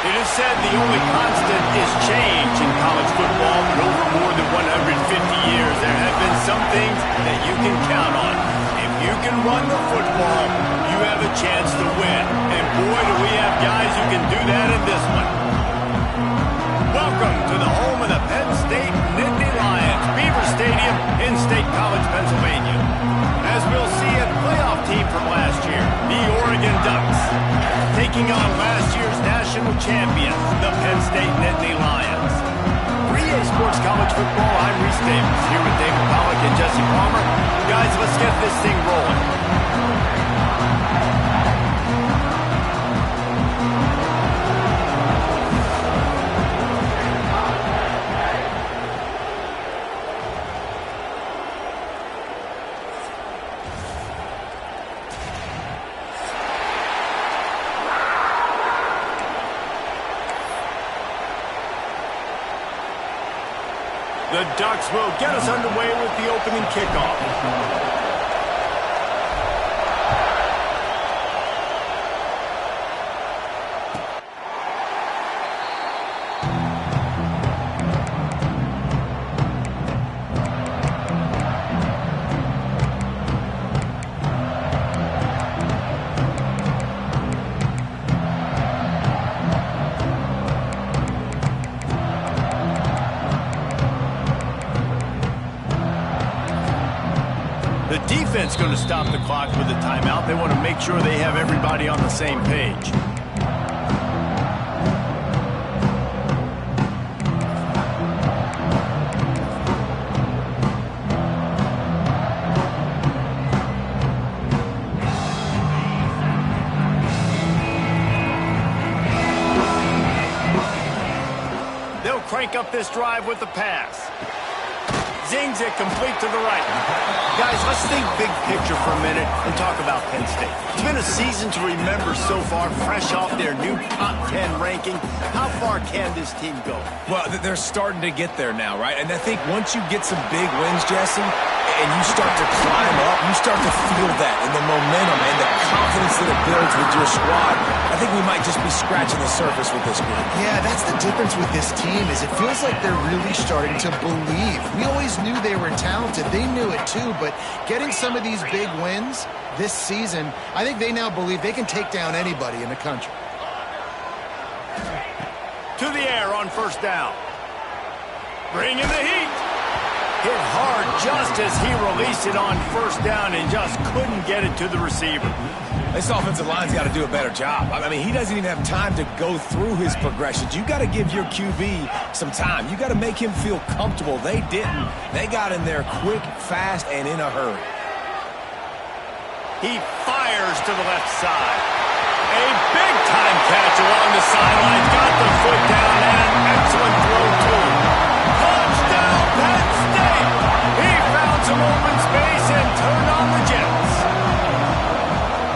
It is said the only constant is change in college football, but over more than 150 years, there have been some things that you can count on. If you can run the football, you have a chance to win. And boy, do we have guys who can do that in this one. Welcome to the home of the Penn State Nittany Lions, Beaver Stadium in State College, Pennsylvania. As we'll see, a playoff team from last year, the Oregon Ducks, taking on last year's national champions, the Penn State Nittany Lions. For EA Sports College Football, I'm Reese Davis, here with David Pollack and Jesse Palmer. Guys, let's get this thing rolling. The Ducks will get us underway with the opening kickoff. The defense going to stop the clock with a timeout. They want to make sure they have everybody on the same page. They'll crank up this drive with the pass. Zings it complete to the right. Guys, let's think big picture for a minute and talk about Penn State. It's been a season to remember so far, fresh off their new top 10 ranking. How far can this team go? Well, they're starting to get there now, right? And I think once you get some big wins, Jesse, and you start to climb up, you start to feel that and the momentum and the confidence that it builds with your squad. I think we might just be scratching the surface with this group. Yeah, that's the difference with this team is it feels like they're really starting to believe. We always knew they were talented. They knew it too, but getting some of these big wins this season, I think they now believe they can take down anybody in the country. To the air on first down. Bring in the heat. Hit hard just as he released it on first down and just couldn't get it to the receiver. This offensive line's got to do a better job. I mean, he doesn't even have time to go through his progressions. You got to give your QB some time. You got to make him feel comfortable. They didn't. They got in there quick, fast, and in a hurry. He fires to the left side. A big-time catch along the sidelines. Got the foot down and excellent throw, too. Touchdown, Penn State! He found some open space and turned on the Jets.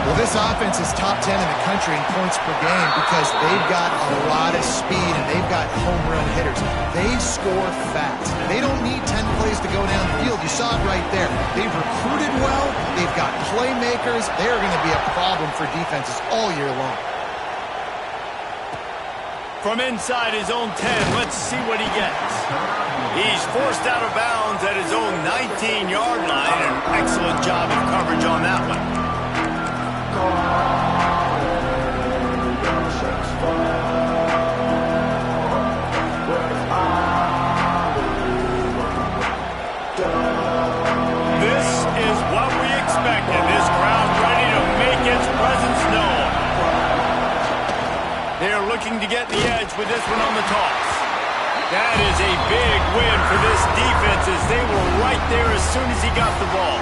Well, this offense is top 10 in the country in points per game because they've got a lot of speed and they've got home run hitters. They score fast. They don't need 10 plays to go down the field. You saw it right there. They've recruited well. They've got playmakers. They're going to be a problem for defenses all year long. From inside his own 10, let's see what he gets. He's forced out of bounds at his own 19-yard line. An excellent job in coverage on that one. This is what we expected. This crowd ready to make its presence known. They are looking to get the edge with this one on the toss. That is a big win for this defense as they were right there as soon as he got the ball.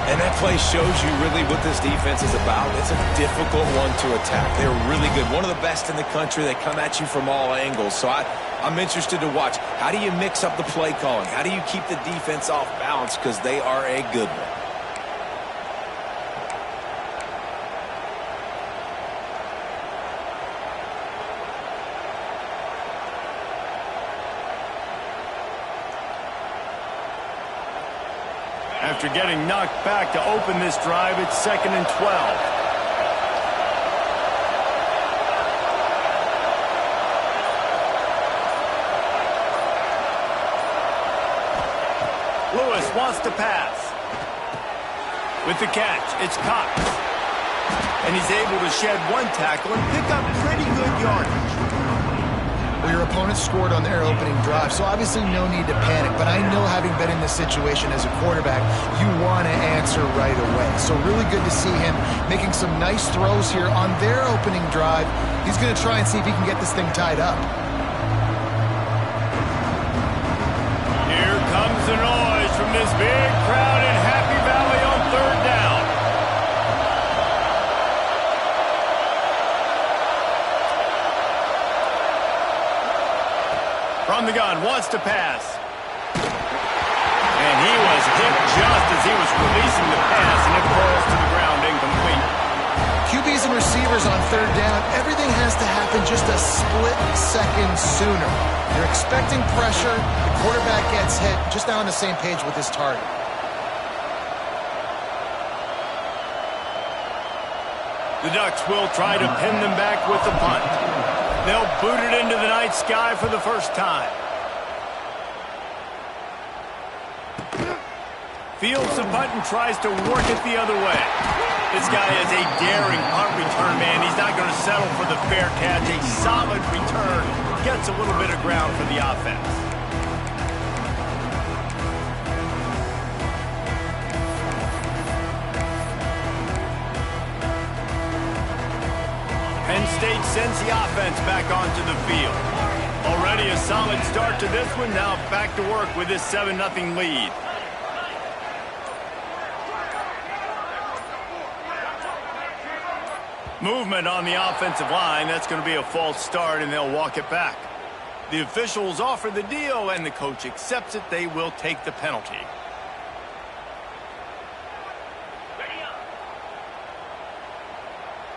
And that play shows you really what this defense is about. It's a difficult one to attack. They're really good. One of the best in the country. They come at you from all angles. So I'm interested to watch. How do you mix up the play calling? How do you keep the defense off balance? Because they are a good one. After getting knocked back to open this drive, it's 2nd and 12. wants to pass. With the catch, it's Cox. And he's able to shed one tackle and pick up pretty good yardage. Well, your opponent scored on their opening drive, so obviously no need to panic. But I know, having been in this situation as a quarterback, you want to answer right away. So really good to see him making some nice throws here on their opening drive. He's going to try and see if he can get this thing tied up. Here comes the noise from this big crowd in Happy Valley on third down. From the gun, wants to pass. And he was hit just as he was releasing the pass, and it falls to the ground incomplete. QBs and receivers on third down, everything has to happen just a split second sooner. You're expecting pressure, the quarterback gets hit, just now on the same page with his target. The Ducks will try to pin them back with the punt. They'll boot it into the night sky for the first time. Fields the punt and tries to work it the other way. This guy is a daring punt return man. He's not going to settle for the fair catch. A solid return gets a little bit of ground for the offense. Penn State sends the offense back onto the field. Already a solid start to this one. Now back to work with this 7-0 lead. Movement on the offensive line. That's going to be a false start, and they'll walk it back. The officials offer the deal, and the coach accepts it. They will take the penalty.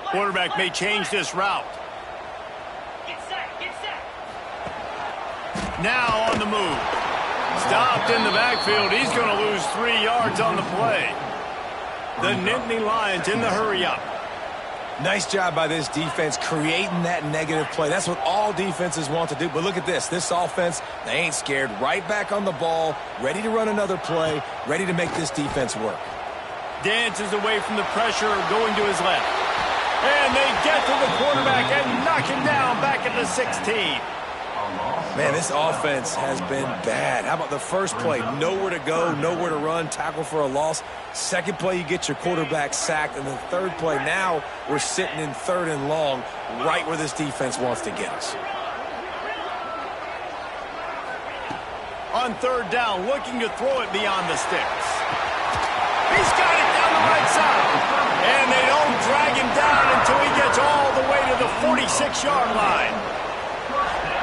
Quarterback may change this route. Get set. Now on the move. Stopped in the backfield. He's going to lose 3 yards on the play. The Nittany Lions in the hurry-up. Nice job by this defense creating that negative play. That's what all defenses want to do. But look at this. This offense, they ain't scared. Right back on the ball, ready to run another play, ready to make this defense work. Dances away from the pressure, going to his left. And they get to the quarterback and knock him down back at the 16. Man, this offense has been bad. How about the first play? Nowhere to go, nowhere to run, tackle for a loss. Second play, you get your quarterback sacked. And the third play, now we're sitting in 3rd and long, right where this defense wants to get us. On 3rd down, looking to throw it beyond the sticks. He's got it down the right side. And they don't drag him down until he gets all the way to the 46-yard line.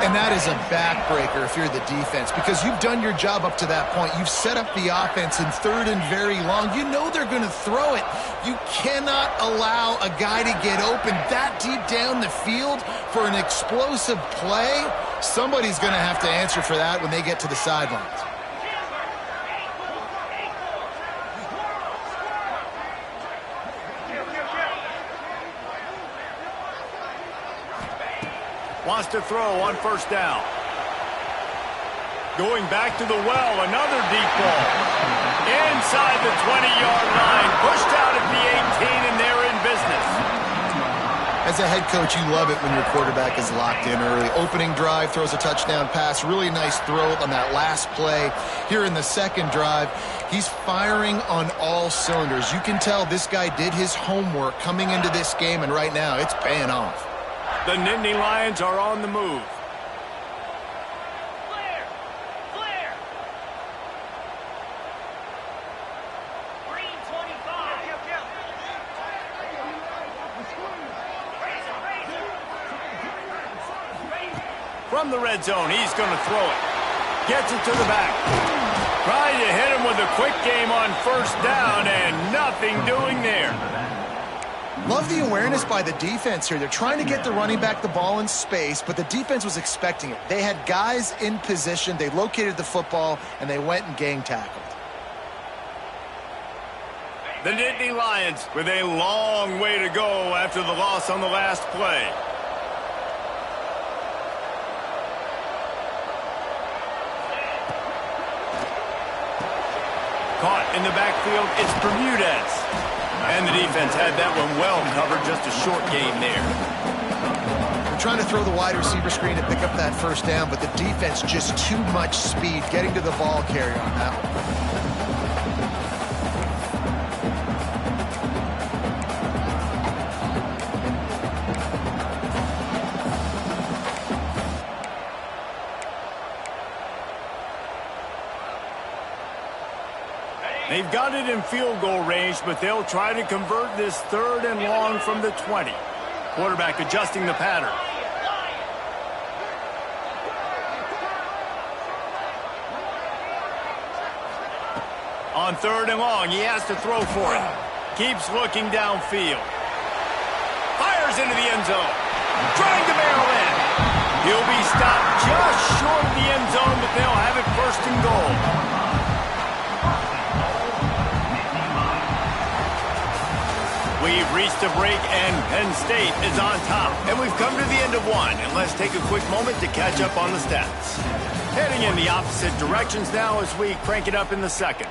And that is a backbreaker if you're the defense, because you've done your job up to that point. You've set up the offense in 3rd and very long. You know they're going to throw it. You cannot allow a guy to get open that deep down the field for an explosive play. Somebody's going to have to answer for that when they get to the sidelines. Wants to throw on 1st down. Going back to the well, another deep ball. Inside the 20-yard line, pushed out at the 18, and they're in business. As a head coach, you love it when your quarterback is locked in early. Opening drive, throws a touchdown pass. Really nice throw on that last play. Here in the 2nd drive, he's firing on all cylinders. You can tell this guy did his homework coming into this game, and right now it's paying off. The Nittany Lions are on the move. Clear. Green 25. From the red zone, he's going to throw it. Gets it to the back. Trying to hit him with a quick game on 1st down, and nothing doing there. Love the awareness by the defense here. They're trying to get the running back the ball in space, but the defense was expecting it. They had guys in position. They located the football, and they went and gang tackled. The Nittany Lions with a long way to go after the loss on the last play. In the backfield, it's Bermudez. And the defense had that one well covered. Just a short gain there. They're trying to throw the wide receiver screen to pick up that first down, but the defense just too much speed getting to the ball carrier on that one. They've got it in field goal range, but they'll try to convert this 3rd and long from the 20. Quarterback adjusting the pattern. On 3rd and long, he has to throw for it. Keeps looking downfield. Fires into the end zone. Trying to barrel in. He'll be stopped just short of the end zone, but they'll have it 1st and goal. We've reached a break, and Penn State is on top. And we've come to the end of one. And let's take a quick moment to catch up on the stats. Heading in the opposite directions now as we crank it up in the 2nd.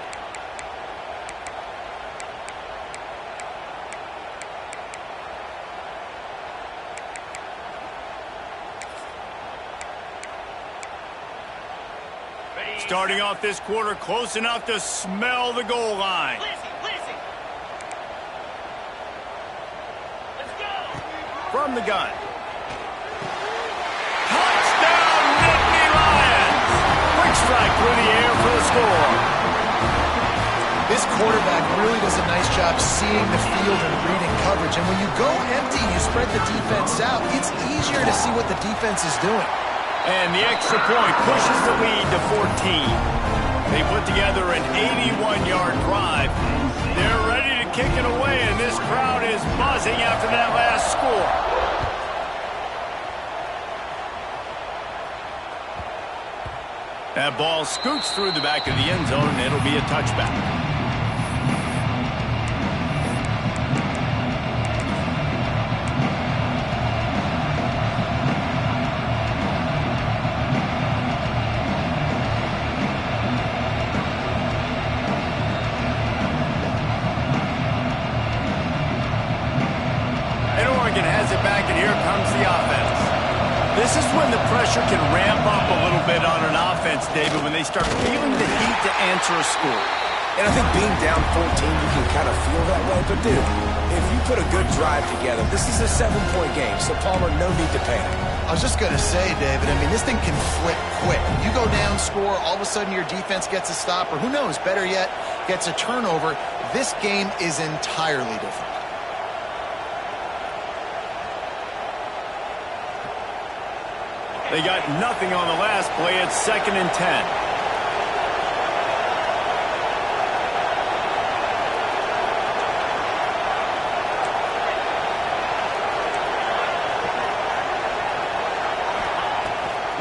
Starting off this quarter close enough to smell the goal line. From the gun. Touchdown, Nittany Lions! Quick strike through the air for the score. This quarterback really does a nice job seeing the field and reading coverage. And when you go empty, you spread the defense out. It's easier to see what the defense is doing. And the extra point pushes the lead to 14. They put together an 81-yard drive. They're ready to kick it away, and this crowd is buzzing after that last score. That ball scoots through the back of the end zone, and it'll be a touchback. This is when the pressure can ramp up a little bit on an offense, David, when they start feeling the heat to answer a score. And I think being down 14, you can kind of feel that way. But, dude, if you put a good drive together, this is a 7-point game, so, Palmer, no need to panic. I was just going to say, David, I mean, this thing can flip quick. You go down, score, all of a sudden your defense gets a stop, or who knows, better yet, gets a turnover. This game is entirely different. They got nothing on the last play. It's 2nd and 10.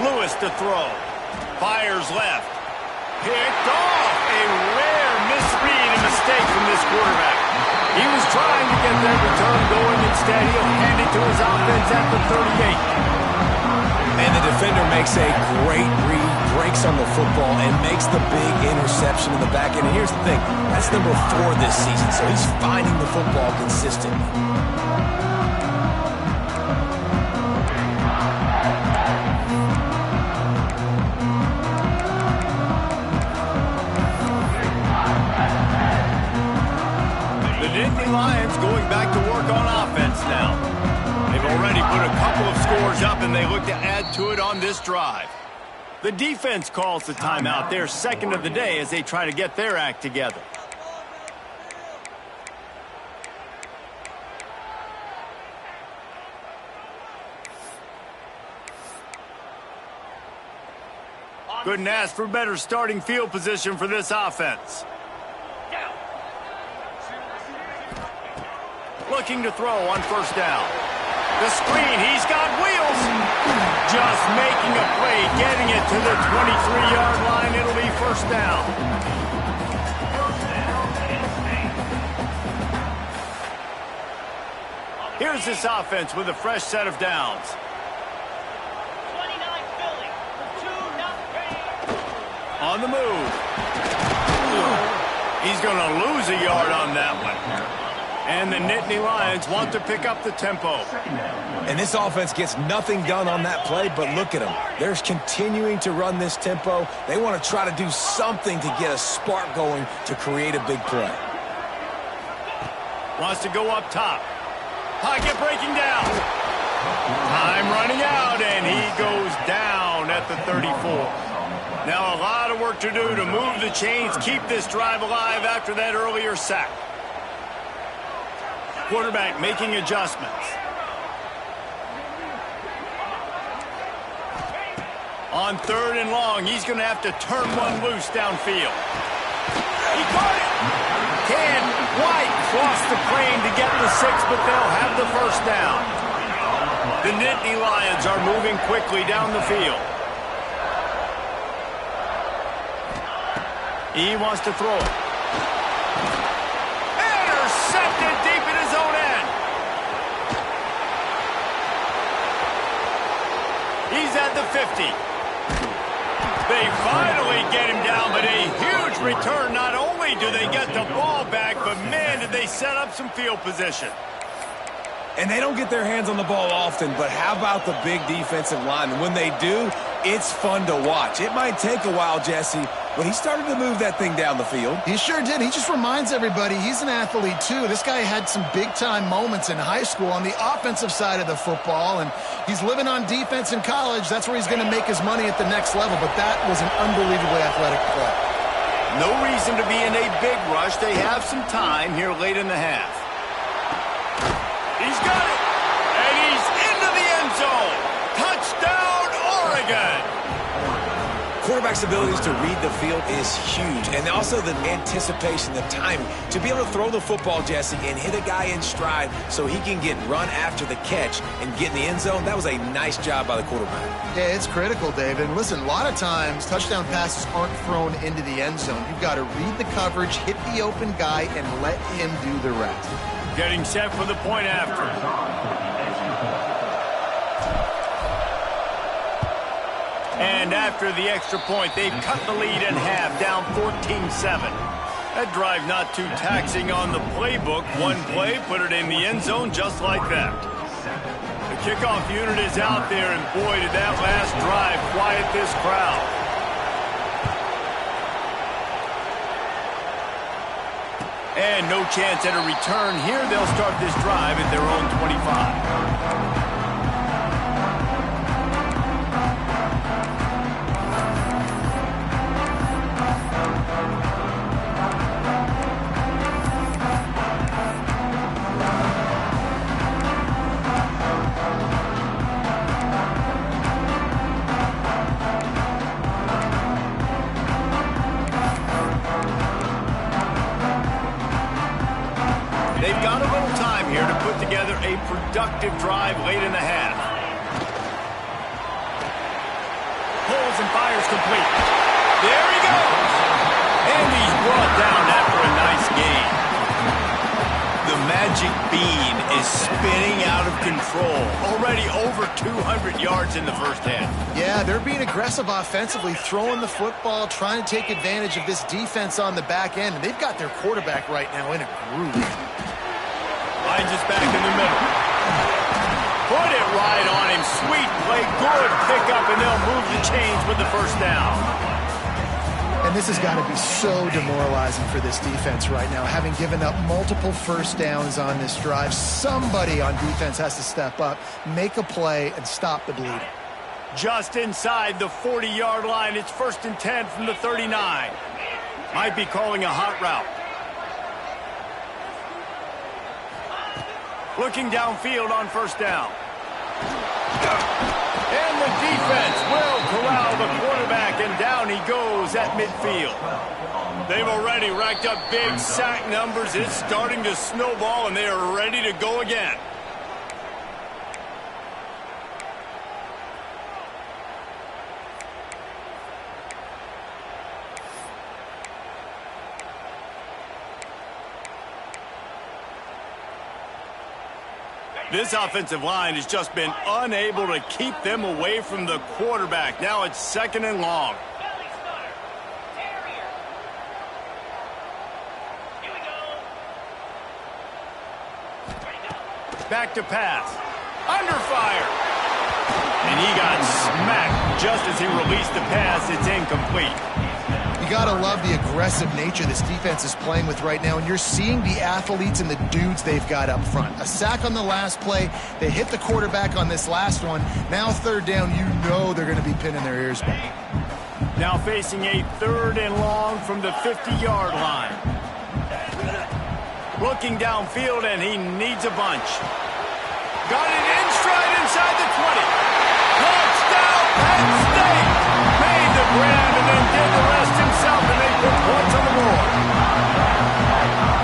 Lewis to throw. Fires left. Picked off. A rare misread and mistake from this quarterback. He was trying to get that return going. Instead, he'll hand it to his offense at the 38. And the defender makes a great read, breaks on the football, and makes the big interception in the back end. And here's the thing, that's number 4 this season, so he's finding the football consistently. The Nittany Lions going back to work on offense now. They've already put a couple of scores up, and they look to add to it on this drive. The defense calls the timeout, their 2nd of the day, as they try to get their act together. Couldn't ask for better starting field position for this offense. Looking to throw on 1st down. The screen, he's got wheels. Just making a play, getting it to the 23-yard line. It'll be 1st down. Here's this offense with a fresh set of downs. 29 Philly, 2-0. On the move. He's going to lose a yard on that one. And the Nittany Lions want to pick up the tempo. And this offense gets nothing done on that play, but look at them. They're continuing to run this tempo. They want to try to do something to get a spark going to create a big play. Wants to go up top. Pocket breaking down. Time running out, and he goes down at the 34. Now a lot of work to do to move the chains, keep this drive alive after that earlier sack. Quarterback making adjustments. On 3rd and long, he's going to have to turn one loose downfield. He caught it! Can White cross the plane to get the 6, but they'll have the first down. The Nittany Lions are moving quickly down the field. He wants to throw it. Intercepted deep in his own end. He's at the 50. They finally get him down, but a huge return. Not only do they get the ball back, but man, did they set up some field position. And they don't get their hands on the ball often, but how about the big defensive line? And when they do, it's fun to watch. It might take a while, Jesse, but he started to move that thing down the field. He sure did. He just reminds everybody he's an athlete, too. This guy had some big-time moments in high school on the offensive side of the football, and he's living on defense in college. That's where he's going to make his money at the next level, but that was an unbelievably athletic play. No reason to be in a big rush. They have some time here late in the half. He's got it, and he's into the end zone. Touchdown, Oregon. Quarterback's abilities to read the field is huge, and also the anticipation, the timing. To be able to throw the football, Jesse, and hit a guy in stride so he can get run after the catch and get in the end zone, that was a nice job by the quarterback. Yeah, it's critical, David. And listen, a lot of times touchdown passes aren't thrown into the end zone. You've got to read the coverage, hit the open guy, and let him do the rest. Getting set for the point after. And after the extra point, they've cut the lead in half, down 14-7. That drive not too taxing on the playbook. One play, put it in the end zone just like that. The kickoff unit is out there, and boy, did that last drive quiet this crowd. And no chance at a return here. They'll start this drive at their own 25. They've got a little time here to put together a productive drive late in the half. Pulls and fires complete. There he goes. And he's brought down after a nice gain. The magic bean is spinning out of control. Already over 200 yards in the first half. Yeah, they're being aggressive offensively, throwing the football, trying to take advantage of this defense on the back end. And they've got their quarterback right now in a groove. Finds us back in the middle. Put it right on him. Sweet play. Good pickup, and they'll move the chains with the first down. And this has got to be so demoralizing for this defense right now. Having given up multiple first downs on this drive, somebody on defense has to step up, make a play, and stop the bleeding. Just inside the 40-yard line. It's 1st and 10 from the 39. Might be calling a hot route. Looking downfield on first down. And the defense will corral the quarterback, and down he goes at midfield. They've already racked up big sack numbers. It's starting to snowball, and they are ready to go again. This offensive line has just been unable to keep them away from the quarterback. Now it's 2nd and long. Back to pass. Under fire. And he got smacked just as he released the pass. It's incomplete. You got to love the aggressive nature this defense is playing with right now, and you're seeing the athletes and the dudes they've got up front. A sack on the last play. They hit the quarterback on this last one. Now third down, you know they're going to be pinning their ears back. Now facing a 3rd and long from the 50-yard line. Looking downfield, and he needs a bunch. Got it in stride inside the 20. Touchdown, Penn State! Made the grab and then did the rest himself, and they put points on the board.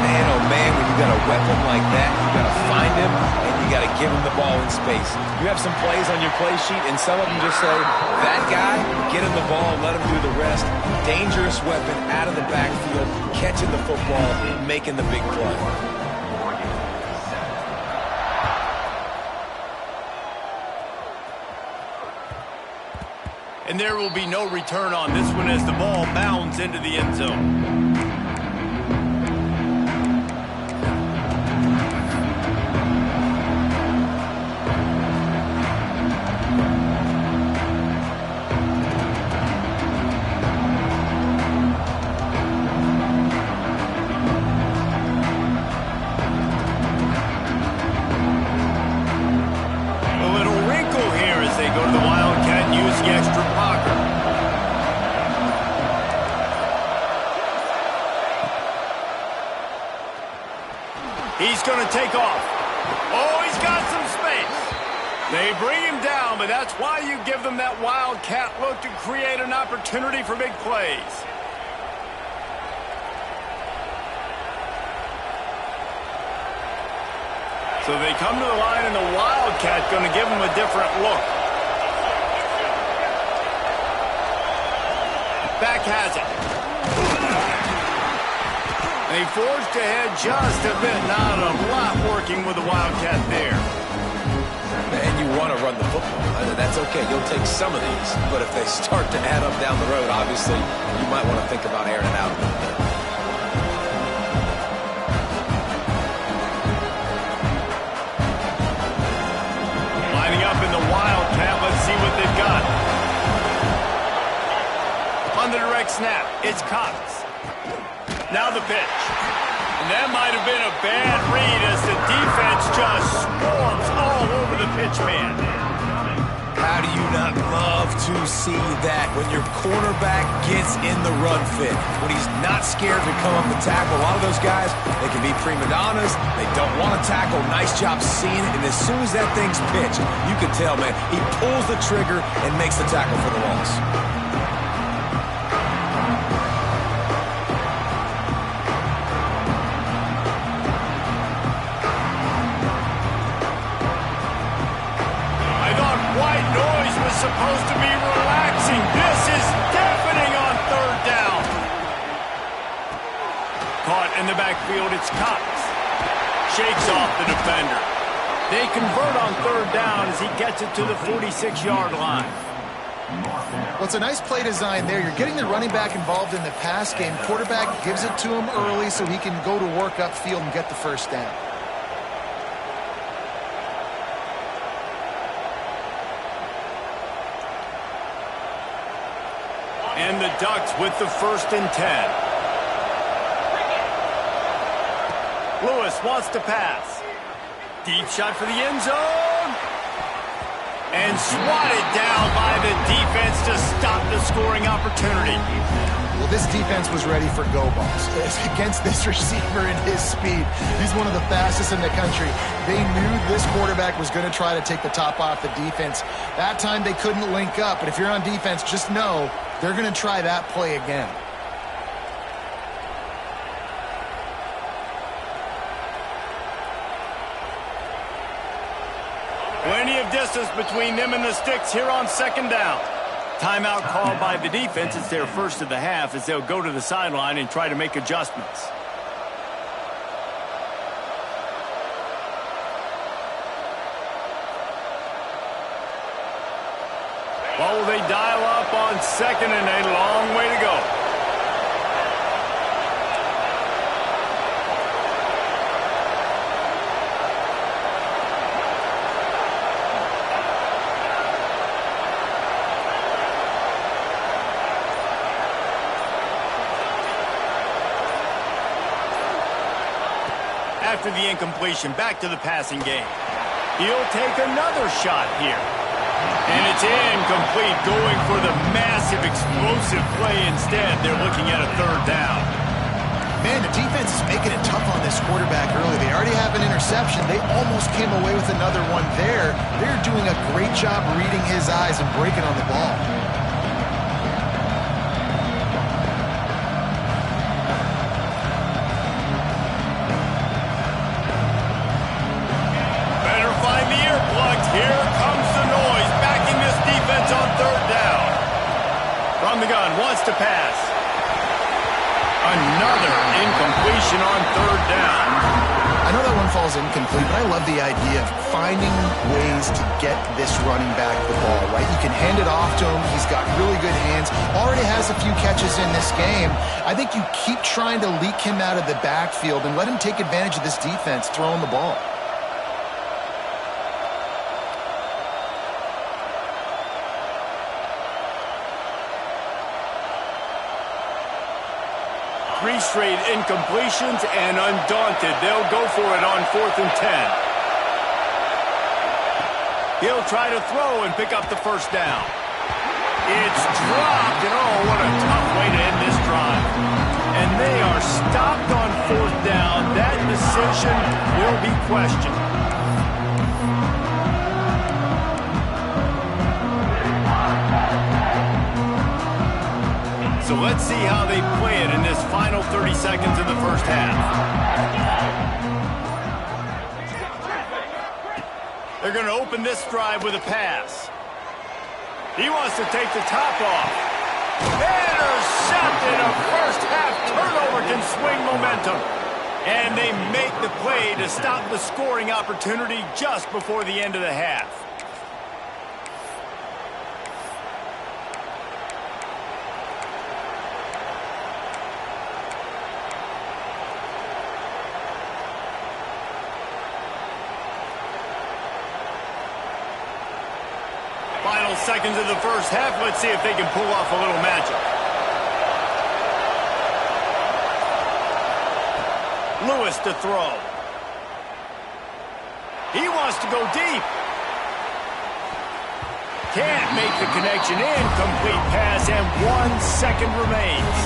Man, oh man, when you got a weapon like that, you got to find him, and you got to give him the ball in space. You have some plays on your play sheet, and some of them just say, that guy, get him the ball, let him do the rest. Dangerous weapon out of the backfield, catching the football, making the big play. And there will be no return on this one as the ball bounds into the end zone. He's going to take off. Oh, he's got some space. They bring him down, but that's why you give them that wildcat look to create an opportunity for big plays. So they come to the line, and the wildcat going to give them a different look. Back has it. They forged ahead just a bit. Not a lot working with the wildcat there. And you want to run the football. That's okay. You'll take some of these. But if they start to add up down the road, obviously, you might want to think about airing it out a little bit. Lining up in the wildcat. Let's see what they've got. On the direct snap, it's Cox. Now the pitch. And that might have been a bad read as the defense just swarms all over the pitch man. How do you not love to see that when your quarterback gets in the run fit? When he's not scared to come up and tackle. A lot of those guys, they can be prima donnas. They don't want to tackle. Nice job seeing it. And as soon as that thing's pitched, you can tell, man, he pulls the trigger and makes the tackle for the loss. Supposed to be relaxing. This is deafening on 3rd down. Caught in the backfield, it's Cox. Shakes off the defender. They convert on 3rd down as he gets it to the 46-yard line. Well, it's a nice play design there. You're getting the running back involved in the pass game. Quarterback gives it to him early so he can go to work upfield and get the 1st down. And the Ducks with the 1st and 10. Lewis wants to pass. Deep shot for the end zone. And swatted down by the defense to stop the scoring opportunity. Well, this defense was ready for go balls. Against this receiver and his speed, he's one of the fastest in the country. They knew this quarterback was going to try to take the top off the defense. That time they couldn't link up, but if you're on defense, just know they're going to try that play again. Plenty of distance between them and the sticks here on 2nd down. Timeout called by the defense. It's their 1st of the half as they'll go to the sideline and try to make adjustments. What will they dial up on 2nd and a long way to go? After the incompletion, back to the passing game. He'll take another shot here. And it's incomplete, going for the massive explosive play instead. They're looking at a third down. Man, the defense is making it tough on this quarterback early. They already have an interception. They almost came away with another one there. They're doing a great job reading his eyes and breaking on the ball. Better find the earplugs. Here comes the noise, backing this defense on third down. From the gun, wants to pass. Another incompletion on third down. I know that one falls incomplete, but I love the idea of finding ways to get this running back the ball, right? You can hand it off to him. He's got really good hands. Already has a few catches in this game. I think you keep trying to leak him out of the backfield and let him take advantage of this defense throwing the ball. Three straight incompletions, and undaunted, they'll go for it on 4th and 10. He'll try to throw and pick up the first down. It's dropped, and oh, what a tough way to end this drive. And they are stopped on 4th down. That decision will be questioned. So let's see how they play it in this final 30 seconds of the first half. They're going to open this drive with a pass. He wants to take the top off. Intercepted. A first half turnover can swing momentum. And they make the play to stop the scoring opportunity just before the end of the half. Final seconds of the first half. Let's see if they can pull off a little magic. Lewis to throw. He wants to go deep. Can't make the connection. Incomplete pass, and 1 second remains.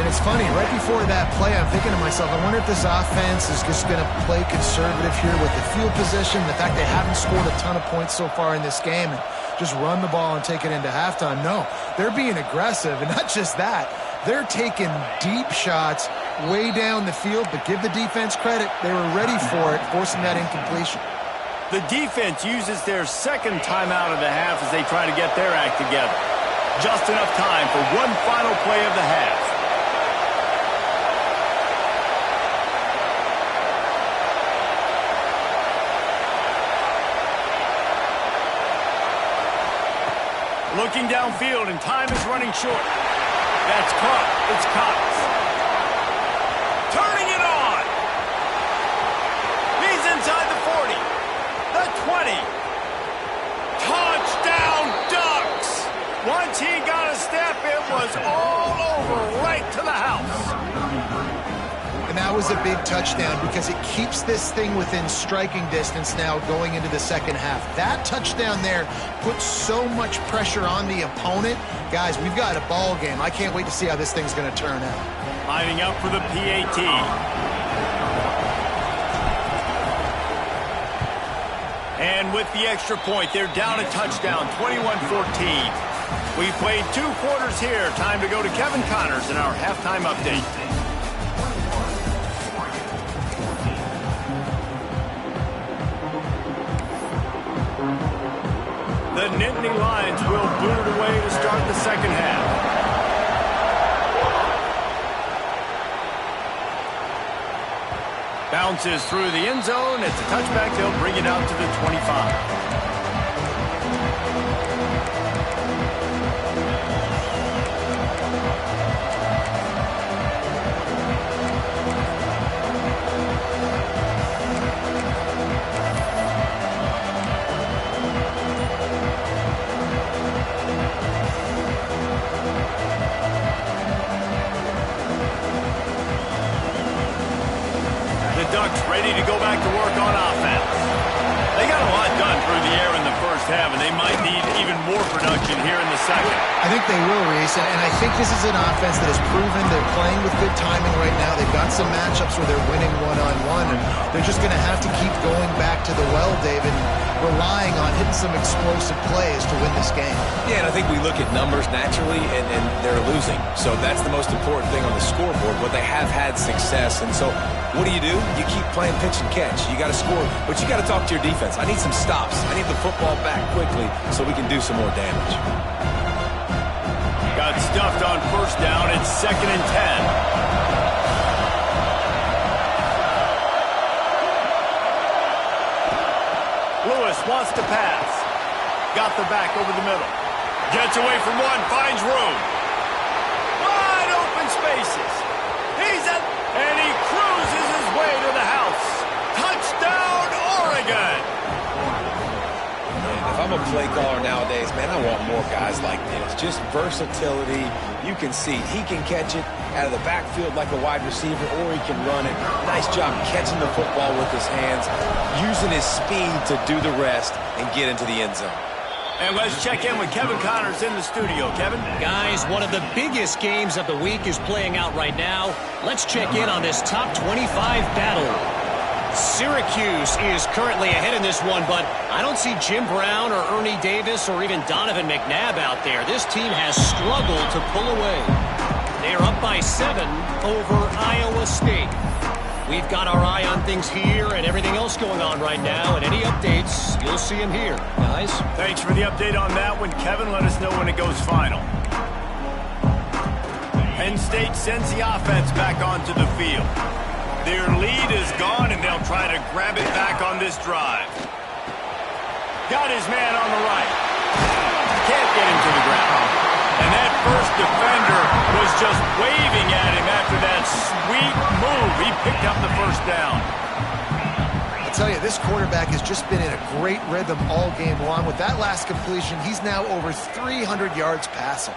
And it's funny, right before that play, I'm thinking to myself, I wonder if this offense is just going to play conservative here with the field position, the fact they haven't scored a ton of points so far in this game, and just run the ball and take it into halftime. No, they're being aggressive, and not just that. They're taking deep shots way down the field, but give the defense credit. They were ready for it, forcing that incompletion. The defense uses their second timeout of the half as they try to get their act together. Just enough time for one final play of the half. Looking downfield, and time is running short. That's caught. It's Cox. Turning it on. He's inside the 40. The 20. Touchdown Ducks. Once he got a step, it was all over, right to the house. And that was a big touchdown because it keeps this thing within striking distance now going into the second half. That touchdown there puts so much pressure on the opponent. Guys, we've got a ball game. I can't wait to see how this thing's going to turn out. Lining up for the PAT. And with the extra point, they're down a touchdown, 21-14. We played 2 quarters here. Time to go to Kevin Connors in our halftime update. The Nittany Lions will boot it away to start the second half. Bounces through the end zone. It's a touchback. They'll bring it out to the 25. Ducks ready have, and they might need even more production here in the second. I think they will, Reese, and I think this is an offense that has proven they're playing with good timing right now. They've got some matchups where they're winning one-on-one, and they're just going to have to keep going back to the well, David, relying on hitting some explosive plays to win this game. Yeah, and I think we look at numbers naturally, and they're losing. So that's the most important thing on the scoreboard, but they have had success. And so what do? You keep playing pitch and catch. You got to score, but you got to talk to your defense. I need some stops. I need the football back quickly so we can do some more damage. Got stuffed on first down. It's 2nd and 10. Lewis wants to pass. Got the back over the middle. Gets away from one, finds room. Wide open spaces. He's at, and he cruises his way to the house. Touchdown, Oregon. If I'm a play caller nowadays, man, I want more guys like this. Just versatility. You can see he can catch it out of the backfield like a wide receiver, or he can run it. Nice job catching the football with his hands, using his speed to do the rest and get into the end zone. And let's check in with Kevin Connors in the studio. Kevin? Guys, one of the biggest games of the week is playing out right now. Let's check in on this top 25 battle. Syracuse is currently ahead in this one, but I don't see Jim Brown or Ernie Davis or even Donovan McNabb out there. This team has struggled to pull away. They are up by 7 over Iowa State. We've got our eye on things here and everything else going on right now, and any updates, you'll see them here. Guys? Thanks for the update on that one, Kevin. Let us know when it goes final. Penn State sends the offense back onto the field. Their lead is gone, and they'll try to grab it back on this drive. Got his man on the right. Can't get him to the ground. And that first defender was just waving at him after that sweet move. He picked up the first down. I'll tell you, this quarterback has just been in a great rhythm all game long. With that last completion, he's now over 300 yards passing.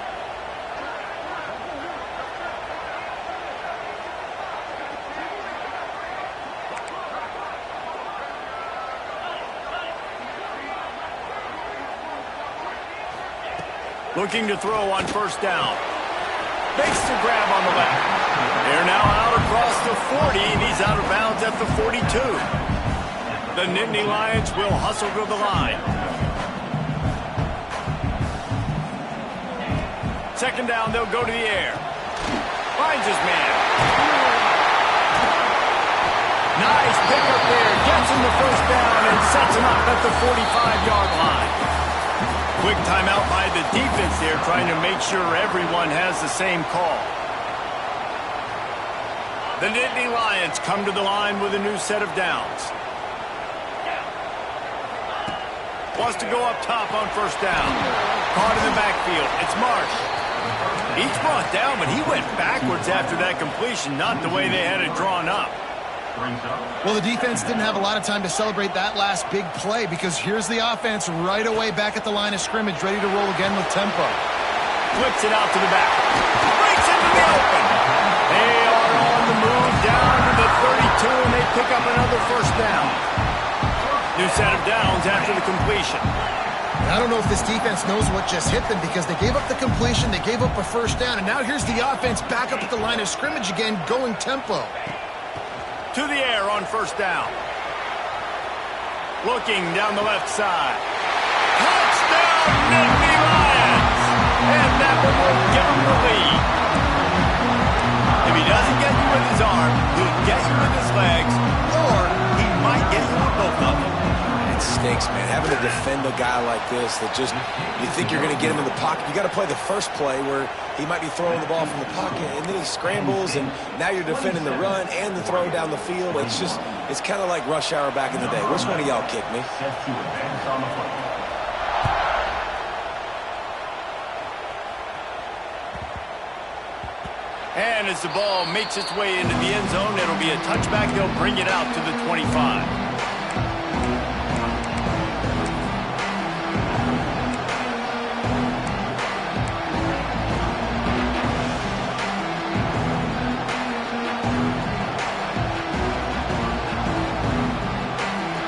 Looking to throw on first down. Makes the grab on the left. They're now out across the 40, and he's out of bounds at the 42. The Nittany Lions will hustle to the line. Second down, they'll go to the air. Finds his man. Nice pickup there. Gets him the first down and sets him up at the 45-yard line. Quick timeout by the defense there, trying to make sure everyone has the same call. The Nittany Lions come to the line with a new set of downs. Wants to go up top on first down. Caught in the backfield. It's Marsh. He's brought down, but he went backwards after that completion, not the way they had it drawn up. Well, the defense didn't have a lot of time to celebrate that last big play, because here's the offense right away back at the line of scrimmage, ready to roll again with tempo. Flips it out to the back. Breaks into the open. They are on the move down to the 32, and they pick up another first down. New set of downs after the completion. And I don't know if this defense knows what just hit them, because they gave up the completion, they gave up a first down, and now here's the offense back up at the line of scrimmage again, going tempo. To the air on first down. Looking down the left side. Touchdown, Nittany Lions! And that one will give him the lead. If he doesn't get you with his arm, he'll get you with his legs, or he might get you with both of them. It stinks, man. Having to defend a guy like this that just, you think you're going to get him in the pocket. You got to play the first play where he might be throwing the ball from the pocket, and then he scrambles, and now you're defending the run and the throw down the field. It's just, it's kind of like rush hour back in the day. Which one of y'all kicked me? And as the ball makes its way into the end zone, it'll be a touchback. They'll bring it out to the 25.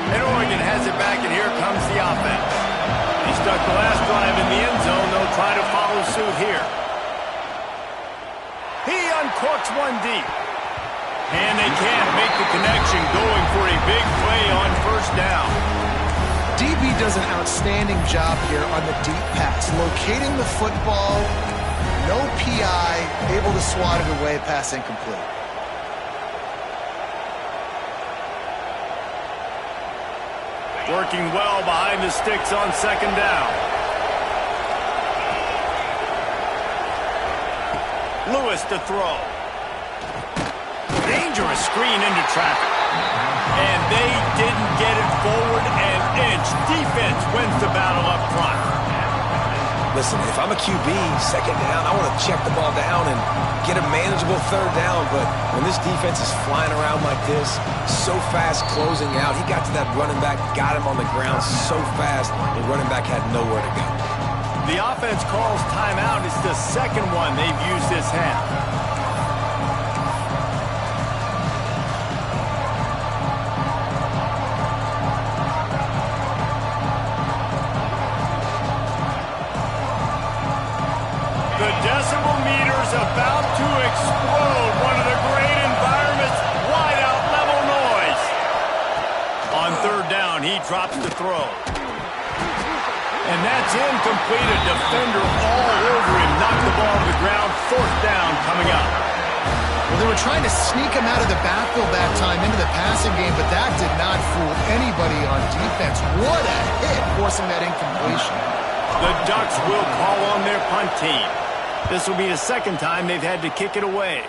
And Oregon has it back, and here comes the offense. It's one deep. And they can't make the connection, going for a big play on first down. DB does an outstanding job here on the deep pass, locating the football, no PI, able to swat it away, pass incomplete. Working well behind the sticks on second down. Lewis to throw. Dangerous screen into traffic. And they didn't get it forward an inch. Defense wins the battle up front. Listen, if I'm a QB, second down, I want to check the ball down and get a manageable third down. But when this defense is flying around like this, so fast closing out, he got to that running back, got him on the ground so fast, the running back had nowhere to go. The offense calls timeout. It's the second one they've used this half. The decibel meter's about to explode. One of the great environments, wide out level noise. On third down, he drops the throw. And that's incomplete. A defender all over him. Knocked the ball to the ground. Fourth down coming up. Well, they were trying to sneak him out of the backfield that time into the passing game, but that did not fool anybody on defense. What a hit, forcing that incompletion. The Ducks will call on their punt team. This will be the second time they've had to kick it away.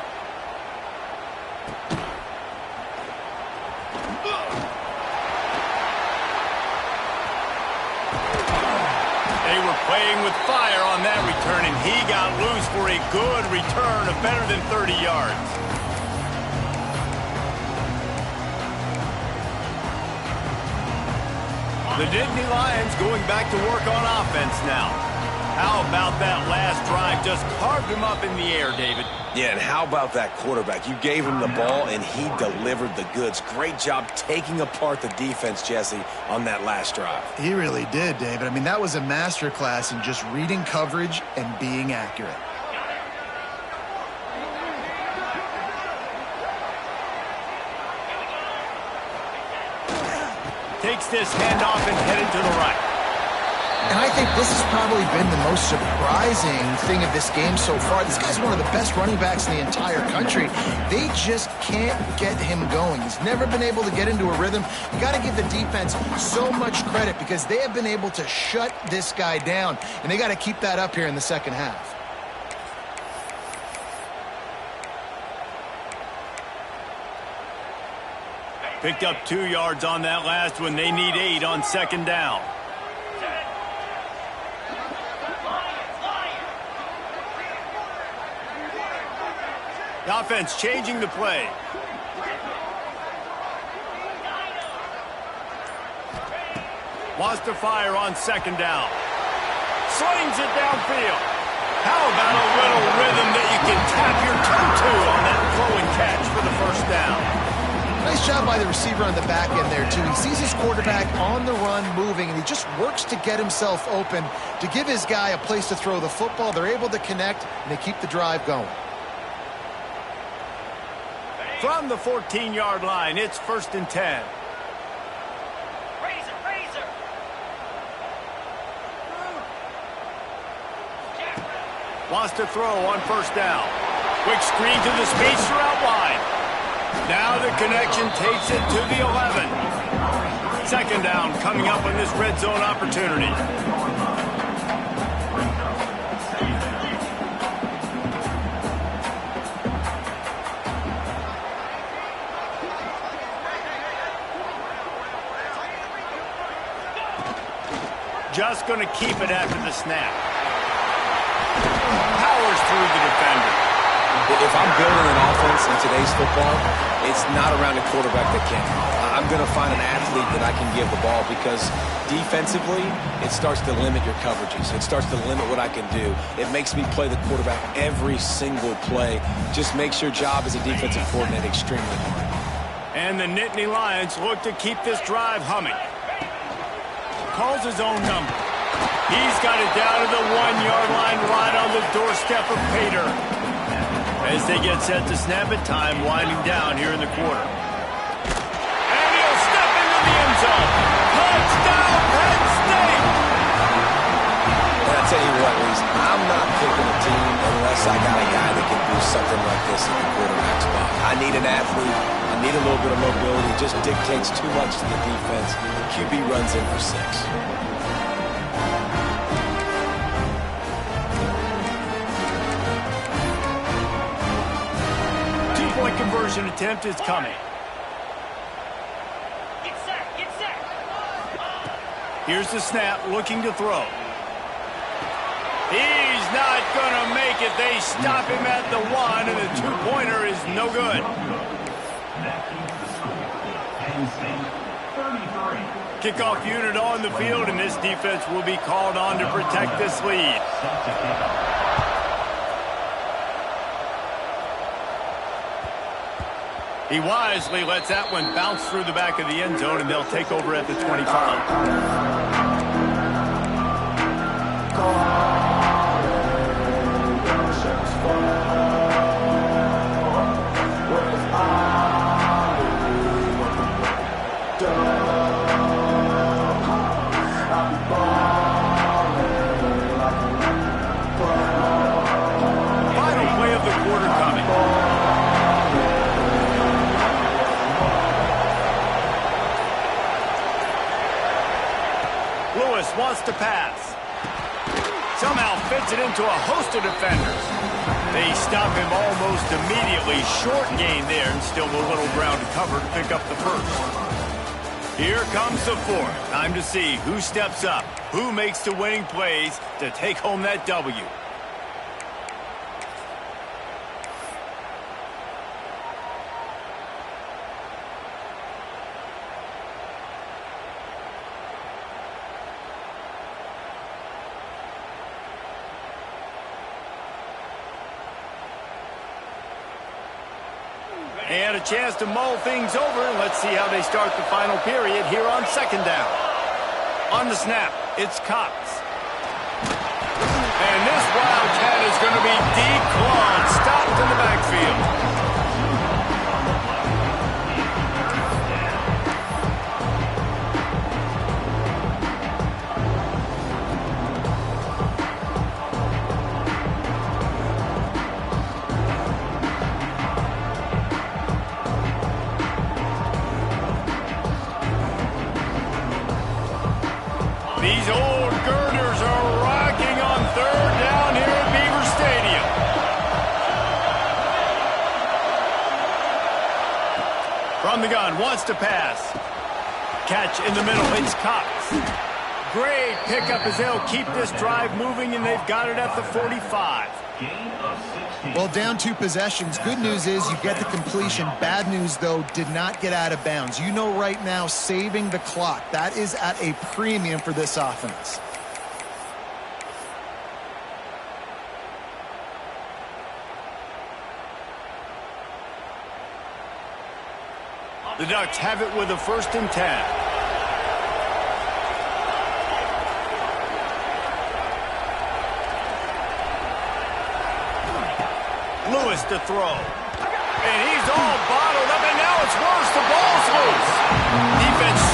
They were playing with fire on that return, and he got loose for a good return of better than 30 yards. The Nittany Lions going back to work on offense now. How about that last drive? Just carved him up in the air, David. Yeah, and how about that quarterback? You gave him the ball, and he delivered the goods. Great job taking apart the defense, Jesse, on that last drive. He really did, David. I mean, that was a masterclass in just reading coverage and being accurate. Takes this handoff and headed to the right. And I think this has probably been the most surprising thing of this game so far. This guy's one of the best running backs in the entire country. They just can't get him going. He's never been able to get into a rhythm. You got to give the defense so much credit because they have been able to shut this guy down. And they got to keep that up here in the second half. Picked up 2 yards on that last one. They need 8 on second down. The offense changing the play. Wants to fire on second down. Slings it downfield. How about a little rhythm that you can tap your toe to on that throw and catch for the first down? Nice job by the receiver on the back end there, too. He sees his quarterback on the run moving, and he just works to get himself open to give his guy a place to throw the football. They're able to connect, and they keep the drive going. From the 14-yard line, it's 1st and 10. Razor. Wants to throw on first down. Quick screen to the speedster out wide. Now the connection takes it to the 11. Second down coming up on this red zone opportunity. Just going to keep it after the snap. Powers through the defender. If I'm building an offense in today's football, it's not around a quarterback that can. I'm going to find an athlete that I can give the ball because defensively, it starts to limit your coverages. It starts to limit what I can do. It makes me play the quarterback every single play. Just makes your job as a defensive coordinator extremely hard. And the Nittany Lions look to keep this drive humming. Calls his own number. He's got it down to the 1-yard line right on the doorstep of Pater. As they get set to snap it, time winding down here in the quarter. And he'll step into the end zone. Touchdown, Penn State! And I tell you what, Reese, I'm not picking a team unless I got a guy that can do something like this in the quarterback spot. I need an athlete. I need a little bit of mobility. Just dictates too much to the defense. QB runs in for 6. Two-point conversion attempt is coming. Get set, get set. Here's the snap, looking to throw. He's not going to make it. They stop him at the 1, and the two-pointer is no good. Kickoff unit on the field, and this defense will be called on to protect this lead. He wisely lets that one bounce through the back of the end zone, and they'll take over at the 25. Wants to pass. Somehow fits it into a host of defenders. They stop him almost immediately. Short gain there, and still a little ground to cover to pick up the first. Here comes the 4th. Time to see who steps up, who makes the winning plays to take home that W. And a chance to mull things over. Let's see how they start the final period here on 2nd down. On the snap, it's Cox. And this Wildcat is going to be declawed, stopped in the backfield. These old girders are rocking on 3rd down here at Beaver Stadium. From the gun, wants to pass. Catch in the middle, it's Cox. Great pickup as they'll keep this drive moving, and they've got it at the 45. Well, down 2 possessions. Good news is you get the completion. Bad news, though, did not get out of bounds. You know right now, saving the clock. That is at a premium for this offense. The Ducks have it with a 1st and 10. Lewis to throw. And he's all bottled up, and now it's worse. The ball's loose. Defense.